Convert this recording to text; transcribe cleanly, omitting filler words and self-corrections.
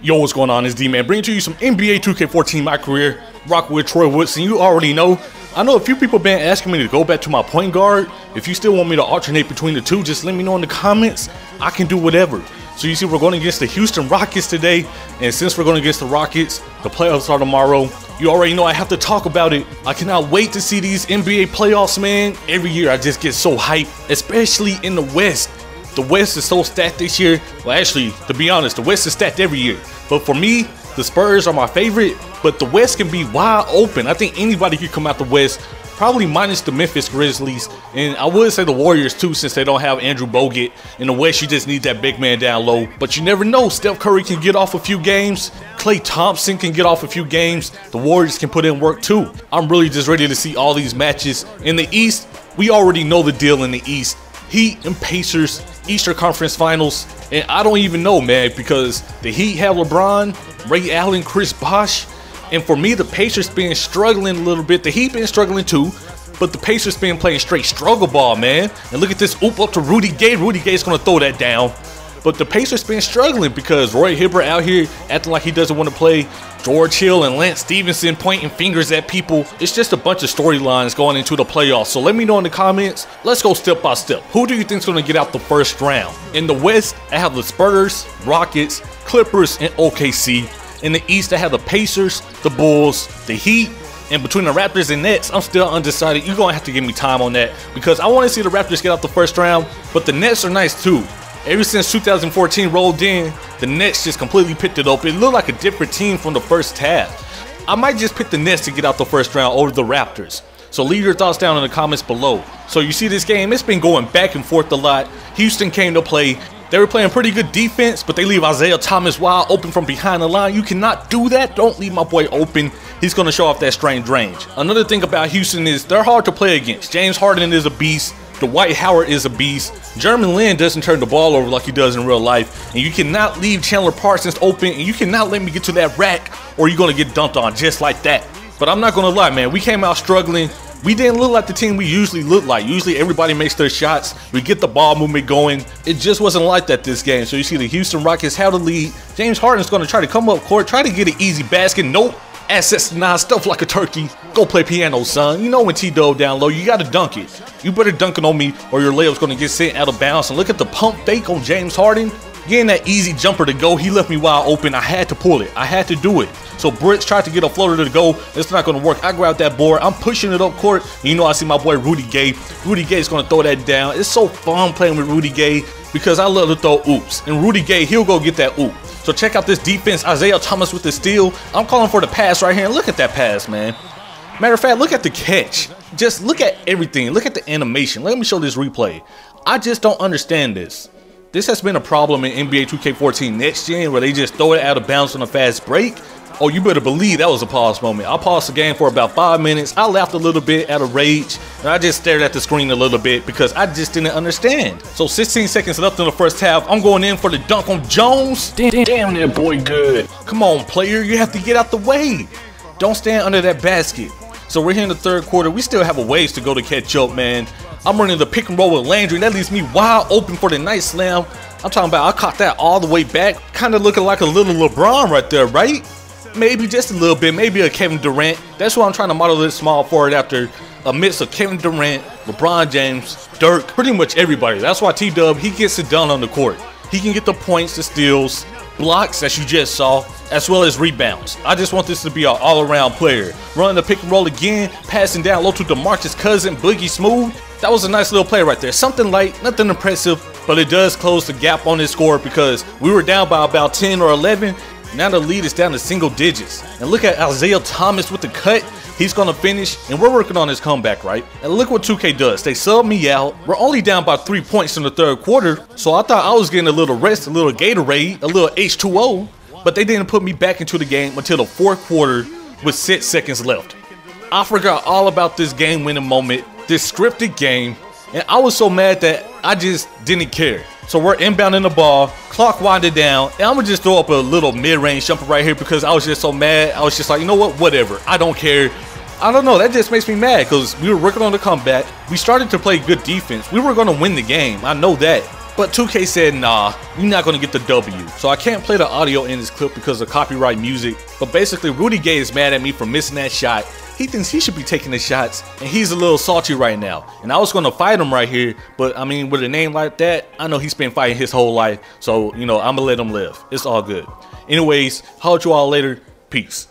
Yo, what's going on? It's Dman bringing to you some NBA 2K14 MyCAREER. Rock with Troy Woodson. You already know. I know a few people been asking me to go back to my point guard. If you still want me to alternate between the two, just let me know in the comments. I can do whatever. So you see, we're going against the Houston Rockets today, and since we're going against the Rockets, the playoffs are tomorrow. You already know I have to talk about it. I cannot wait to see these NBA playoffs, man. Every year I just get so hyped, especially in the West. The West is so stacked this year. Well, actually, to be honest, the West is stacked every year. But for me, the Spurs are my favorite, but the West can be wide open. I think anybody could come out the West, probably minus the Memphis Grizzlies. And I would say the Warriors too, since they don't have Andrew Bogut. In the West, you just need that big man down low. But you never know. Steph Curry can get off a few games. Klay Thompson can get off a few games. The Warriors can put in work too. I'm really just ready to see all these matches. In the East, we already know the deal in the East. Heat and Pacers, Eastern Conference Finals, and I don't even know, man, because the Heat have LeBron, Ray Allen, Chris Bosh, and for me, the Pacers been struggling a little bit. The Heat been struggling too, but the Pacers been playing straight struggle ball, man. And look at this oop up to Rudy Gay. Rudy Gay's gonna throw that down. But the Pacers been struggling because Roy Hibbert out here acting like he doesn't want to play. George Hill and Lance Stevenson pointing fingers at people. It's just a bunch of storylines going into the playoffs. So let me know in the comments. Let's go step by step. Who do you think is going to get out the first round? In the West, I have the Spurs, Rockets, Clippers, and OKC. In the East, I have the Pacers, the Bulls, the Heat. And between the Raptors and Nets, I'm still undecided. You're going to have to give me time on that because I want to see the Raptors get out the first round. But the Nets are nice too. Ever since 2014 rolled in, the Nets just completely picked it up. It looked like a different team from the first half. I might just pick the Nets to get out the first round over the Raptors. So leave your thoughts down in the comments below. So you see this game, it's been going back and forth a lot. Houston came to play. They were playing pretty good defense, but they leave Isaiah Thomas wide open from behind the line. You cannot do that. Don't leave my boy open. He's going to show off that strange range. Another thing about Houston is they're hard to play against. James Harden is a beast. Dwight Howard is a beast. Jeremy Lin doesn't turn the ball over like he does in real life. And you cannot leave Chandler Parsons open. And you cannot let me get to that rack or you're going to get dunked on just like that. But I'm not going to lie, man. We came out struggling. We didn't look like the team we usually look like. Usually everybody makes their shots. We get the ball movement going. It just wasn't like that this game. So you see the Houston Rockets have the lead. James Harden's going to try to come up court, try to get an easy basket. Nope. Assets denied, stuff like a turkey. Go play piano, son. You know when T-Dub down low, you got to dunk it. You better dunk it on me or your layup's going to get sent out of bounds. And look at the pump fake on James Harden. Getting that easy jumper to go. He left me wide open. I had to pull it. I had to do it. So Brits tried to get a floater to go. It's not going to work. I grab that board. I'm pushing it up court. You know I see my boy Rudy Gay. Rudy Gay's going to throw that down. It's so fun playing with Rudy Gay because I love to throw oops. And Rudy Gay, he'll go get that oop. So check out this defense. Isaiah Thomas with the steal. I'm calling for the pass right here. And look at that pass, man. Matter of fact, look at the catch. Just look at everything. Look at the animation. Let me show this replay. I just don't understand this. This has been a problem in NBA 2K14 Next Gen where they just throw it out of bounds on a fast break. Oh, you better believe that was a pause moment. I paused the game for about 5 minutes. I laughed a little bit out of rage. And I just stared at the screen a little bit because I just didn't understand. So 16 seconds left in the first half. I'm going in for the dunk on Jones. Damn, that boy good. Come on, player. You have to get out the way. Don't stand under that basket. So we're here in the third quarter. We still have a ways to go to catch up, man. I'm running the pick and roll with Landry. That leaves me wide open for the nice slam. I'm talking about I caught that all the way back. Kind of looking like a little LeBron right there, right? Maybe just a little bit, maybe a Kevin Durant. That's why I'm trying to model this small forward after a mix of Kevin Durant, LeBron James, Dirk, pretty much everybody. That's why T-Dub, he gets it done on the court. He can get the points, the steals, blocks as you just saw, as well as rebounds. I just want this to be an all-around player. Running the pick and roll again, passing down low to DeMarcus Cousins, Boogie Smooth. That was a nice little play right there. Something light, nothing impressive, but it does close the gap on this score because we were down by about 10 or 11. Now the lead is down to single digits. And look at Isaiah Thomas with the cut. He's going to finish, and we're working on his comeback, right? And look what 2K does. They sub me out. We're only down by 3 points in the third quarter, so I thought I was getting a little rest, a little Gatorade, a little H2O, but they didn't put me back into the game until the fourth quarter with 6 seconds left. I forgot all about this game-winning moment, this scripted game, and I was so mad that I just didn't care. So we're inbounding the ball, clock winded down, and I'm going to just throw up a little mid-range jumper right here because I was just so mad. I was just like, you know what, whatever, I don't care. I don't know, that just makes me mad because we were working on the comeback. We started to play good defense. We were going to win the game, I know that. But 2K said, nah, you're not gonna get the W. So I can't play the audio in this clip because of copyright music. But basically, Rudy Gay is mad at me for missing that shot. He thinks he should be taking the shots, and he's a little salty right now. And I was gonna fight him right here, but I mean, with a name like that, I know he's been fighting his whole life. So, you know, I'm gonna let him live. It's all good. Anyways, holler at you all later. Peace.